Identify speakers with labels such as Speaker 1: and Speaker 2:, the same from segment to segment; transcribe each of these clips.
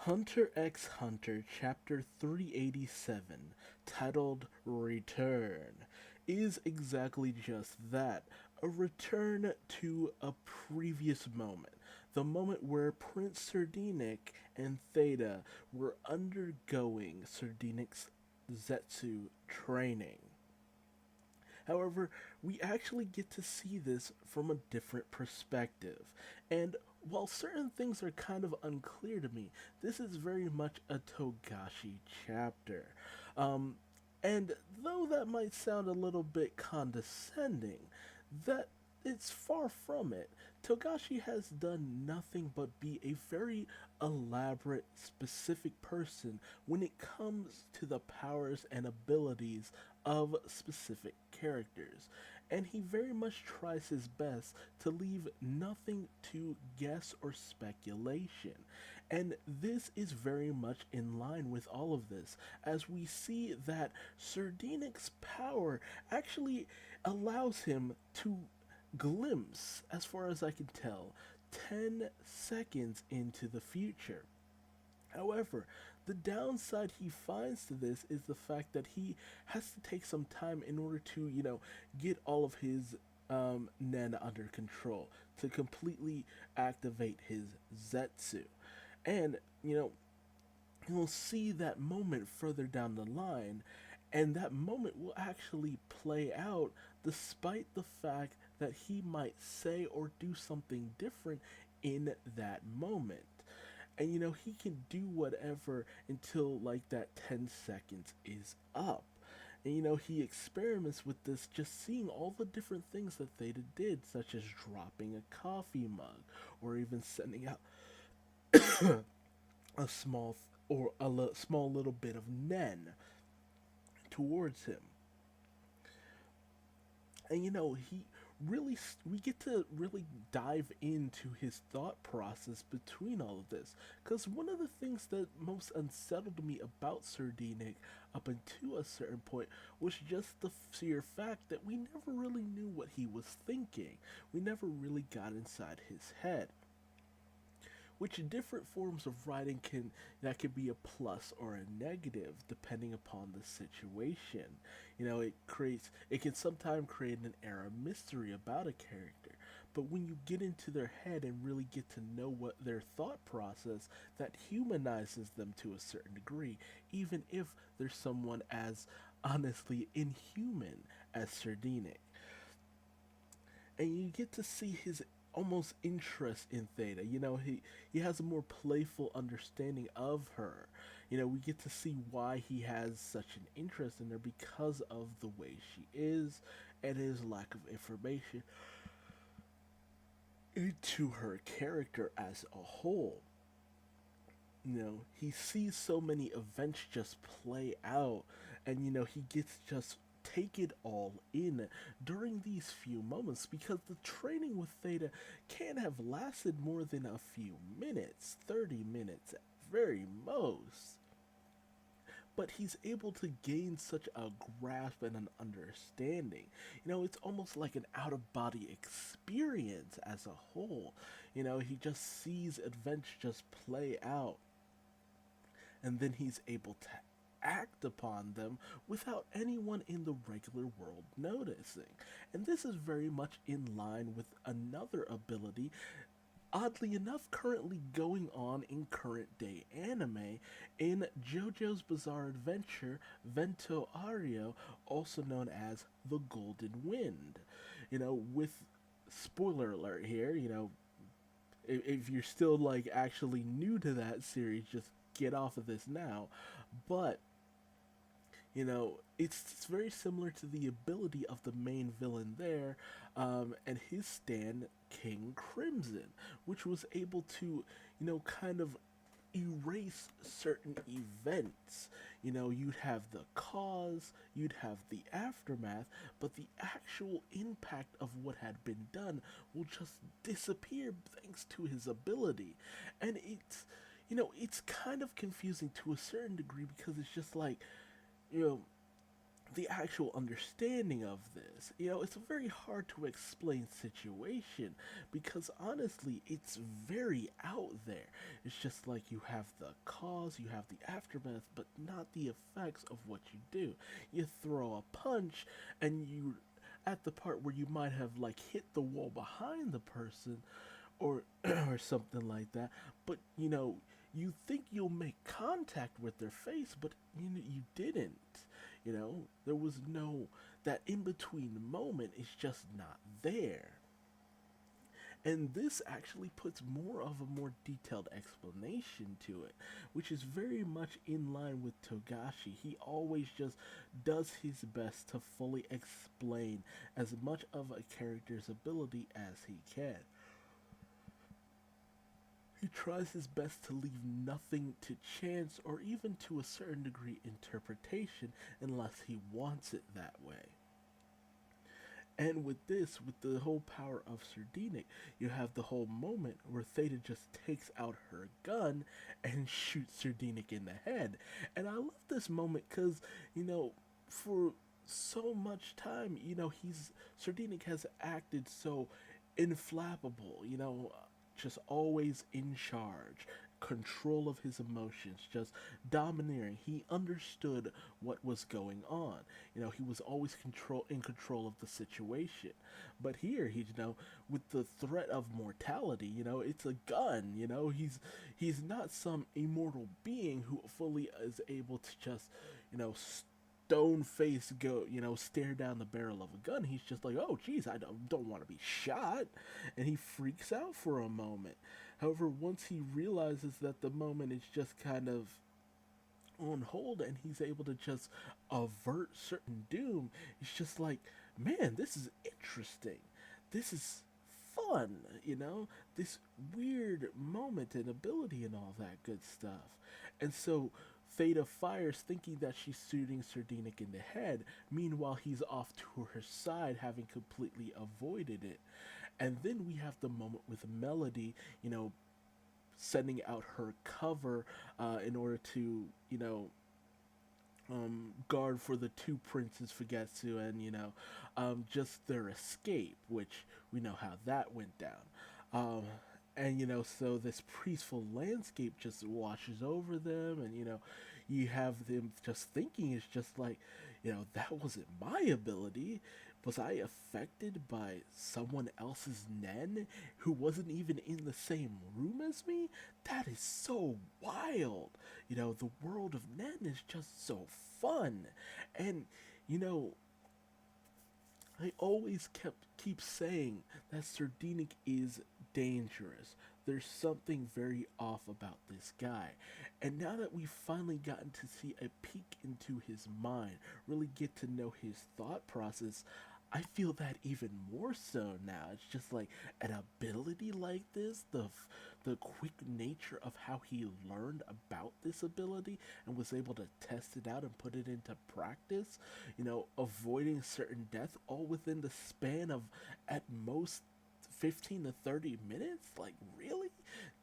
Speaker 1: Hunter x Hunter Chapter 387, titled Return, is exactly just that, a return to a previous moment. The moment where Prince Sardinic and Theta were undergoing Sardinic's Zetsu training. However, we actually get to see this from a different perspective. And while certain things are kind of unclear to me, this is very much a Togashi chapter. Um, and though that might sound a little bit condescending, that it's far from it. Togashi has done nothing but be a very elaborate, specific person when it comes to the powers and abilities of specific characters. And he very much tries his best to leave nothing to guess or speculation. And this is very much in line with all of this, as we see that Sardinic's power actually allows him to glimpse, as far as I can tell, 10 seconds into the future. However, the downside he finds to this is the fact that he has to take some time in order to, get all of his Nen under control, to completely activate his Zetsu. And, you'll see that moment further down the line, and that moment will actually play out despite the fact that he might say or do something different in that moment. And he can do whatever until like that 10 seconds is up. And he experiments with this, just seeing all the different things that Theta did, such as dropping a coffee mug, or even sending out a small little bit of Nen towards him. And he really we get to really dive into his thought process between all of this, because one of the things that most unsettled me about Sardinic up until a certain point was just the sheer fact that we never really knew what he was thinking. We never really got inside his head, which different forms of writing can be a plus or a negative depending upon the situation. It can sometimes create an air of mystery about a character, but when you get into their head and really get to know what their thought process, that humanizes them to a certain degree, even if there's someone as honestly inhuman as Sardinic. And you get to see his almost interest in Theta. He has a more playful understanding of her. We get to see why he has such an interest in her because of the way she is and his lack of information into her character as a whole. He sees so many events just play out, and he gets just take it all in during these few moments, because the training with Theta can't have lasted more than a few minutes, 30 minutes at very most. But he's able to gain such a grasp and an understanding. It's almost like an out of body experience as a whole. He just sees events just play out, and then he's able to act upon them without anyone in the regular world noticing. And this is very much in line with another ability, oddly enough, currently going on in current day anime in JoJo's Bizarre Adventure Vento Ario, also known as the Golden Wind. With spoiler alert here, if you're still like actually new to that series, just get off of this now. But it's very similar to the ability of the main villain there, and his stand, King Crimson, which was able to, kind of erase certain events. You'd have the cause, you'd have the aftermath, but the actual impact of what had been done will just disappear thanks to his ability. And it's kind of confusing to a certain degree, because it's just like, you know, the actual understanding of this. It's a very hard to explain situation because honestly, it's very out there. It's just like you have the cause, you have the aftermath, but not the effects of what you do. You throw a punch and you at the part where you might have like hit the wall behind the person or or something like that, but you think you'll make contact with their face, but you didn't. There was no, that in between moment is just not there. And this actually puts more of a more detailed explanation to it, which is very much in line with Togashi. He always just does his best to fully explain as much of a character's ability as he can. He tries his best to leave nothing to chance or even to a certain degree interpretation unless he wants it that way. And with this, with the whole power of Sardinic, you have the whole moment where Theta just takes out her gun and shoots Sardinic in the head. And I love this moment because, for so much time, he's Sardinic has acted so inflappable, just always in charge, control of his emotions, just domineering. He understood what was going on. He was always in control of the situation. But here, with the threat of mortality, it's a gun. He's not some immortal being who fully is able to just, stone face go, stare down the barrel of a gun. He's just like, oh, geez, I don't want to be shot. And he freaks out for a moment. However, once he realizes that the moment is just kind of on hold and he's able to just avert certain doom, it's just like, man, this is interesting. This is fun, this weird moment and ability and all that good stuff. And so Theta fires thinking that she's shooting Sardinic in the head. Meanwhile, he's off to her side, having completely avoided it. And then we have the moment with Melody, sending out her cover in order to, guard for the two princes, Fugetsu, and, just their escape, which we know how that went down. And so this peaceful landscape just washes over them, and you have them just thinking, it's just like, that wasn't my ability. Was I affected by someone else's Nen who wasn't even in the same room as me? That is so wild. The world of Nen is just so fun. And I always keep saying that Sardinic is dangerous. There's something very off about this guy. And now that we've finally gotten to see a peek into his mind, really get to know his thought process, I feel that even more so now. It's just like an ability like this, the quick nature of how he learned about this ability and was able to test it out and put it into practice, avoiding certain death all within the span of at most 15 to 30 minutes? Like, really?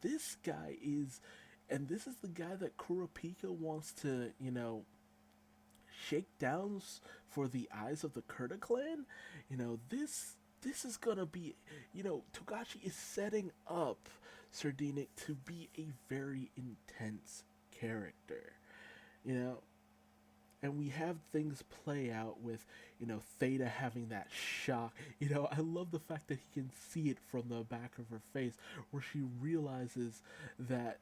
Speaker 1: This guy is, and this is the guy that Kurapika wants to, shakedowns for the eyes of the Kurta clan. This is gonna be, Togashi is setting up Sardinic to be a very intense character, you know, and we have things play out with, Theta having that shock. I love the fact that he can see it from the back of her face, where she realizes that,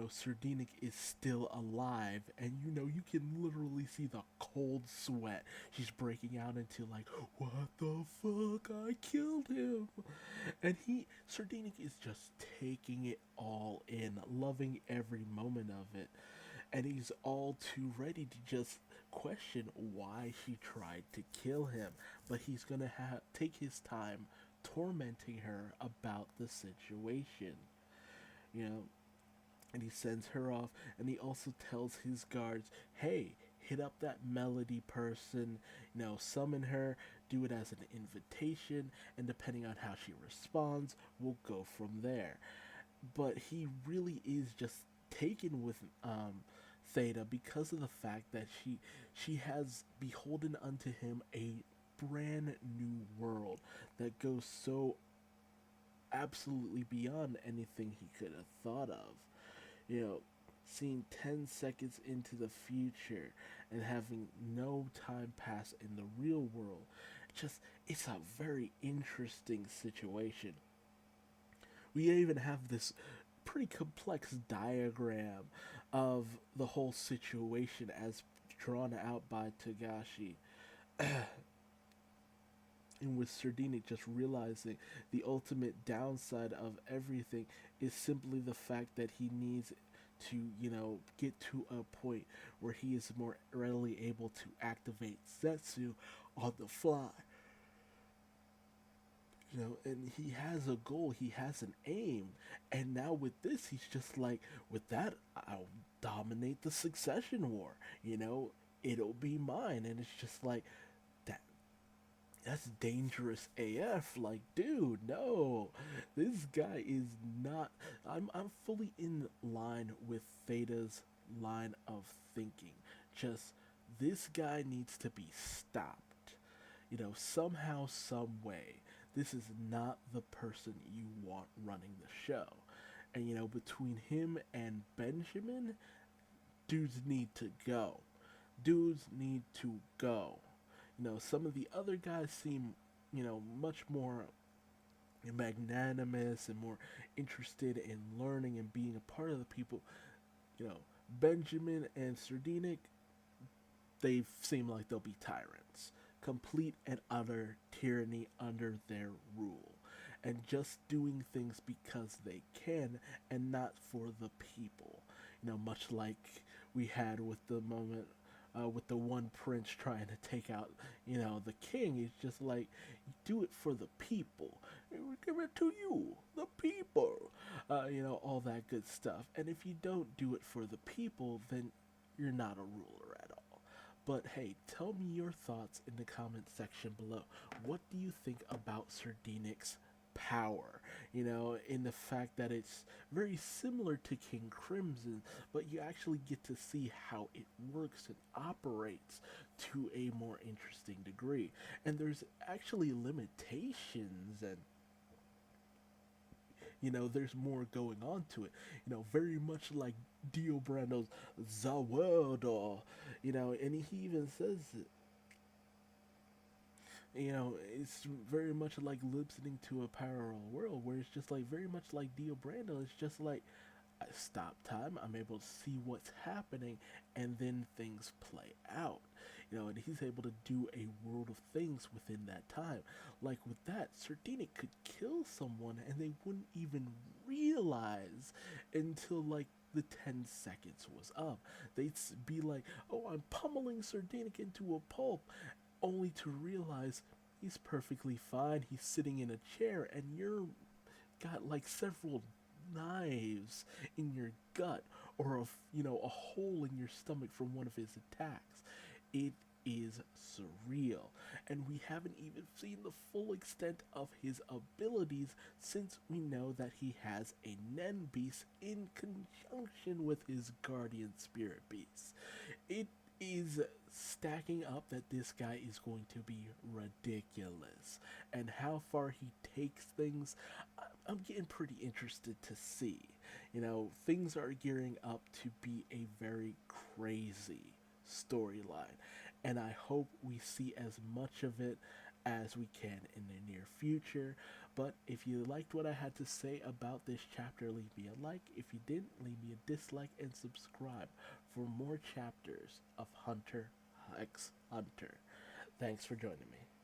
Speaker 1: Sardinic is still alive, and you can literally see the cold sweat. She's breaking out into like, what the fuck? I killed him. And Sardinic is just taking it all in, loving every moment of it. And he's all too ready to just question why she tried to kill him. But he's gonna take his time tormenting her about the situation. You know, and he sends her off, and he also tells his guards, hey, hit up that Melody person, summon her, do it as an invitation, and depending on how she responds, we'll go from there. But he really is just taken with Theta because of the fact that she has beholden unto him a brand new world that goes so absolutely beyond anything he could have thought of. You know, seeing 10 seconds into the future and having no time pass in the real world. Just, it's a very interesting situation. We even have this pretty complex diagram of the whole situation as drawn out by Togashi. And with Sardinic just realizing the ultimate downside of everything is simply the fact that he needs to, get to a point where he is more readily able to activate Zetsu on the fly. And he has a goal, he has an aim, and now with this, he's just like, with that, I'll dominate the succession war. It'll be mine, and it's just like that. That's dangerous AF. Like, dude, no, this guy is not. I'm fully in line with Theta's line of thinking. Just this guy needs to be stopped. Somehow, some way. This is not the person you want running the show. And between him and Benjamin, dudes need to go. Dudes need to go. Some of the other guys seem, much more magnanimous and more interested in learning and being a part of the people. Benjamin and Sardinic, they seem like they'll be tyrants. Complete and utter tyranny under their rule. And just doing things because they can and not for the people. Much like we had with the moment with the one prince trying to take out, the king. It's just like, you do it for the people. Give it to you, the people. All that good stuff. And if you don't do it for the people, then you're not a ruler at all. But hey, tell me your thoughts in the comment section below. What do you think about Sardinic's power? In the fact that it's very similar to King Crimson, but you actually get to see how it works and operates to a more interesting degree. And there's actually limitations and there's more going on to it. Very much like Dio Brando's Zawado, and he even says it. It's very much like listening to a parallel world where it's just like very much like Dio Brando. It's just like, I stop time, I'm able to see what's happening, and then things play out. And he's able to do a world of things within that time. Like with that, Sardinic could kill someone and they wouldn't even realize until like the 10 seconds was up. They'd be like, oh, I'm pummeling Sardinic into a pulp, only to realize he's perfectly fine. He's sitting in a chair and you're got like several knives in your gut, or a hole in your stomach from one of his attacks. It is surreal, and we haven't even seen the full extent of his abilities, since we know that he has a Nen beast in conjunction with his guardian spirit beast. It is stacking up that this guy is going to be ridiculous, and how far he takes things, I'm getting pretty interested to see. Things are gearing up to be a very crazy storyline, and I hope we see as much of it as we can in the near future. But if you liked what I had to say about this chapter, leave me a like. If you didn't, leave me a dislike and subscribe for more chapters of Hunter x Hunter. Thanks for joining me.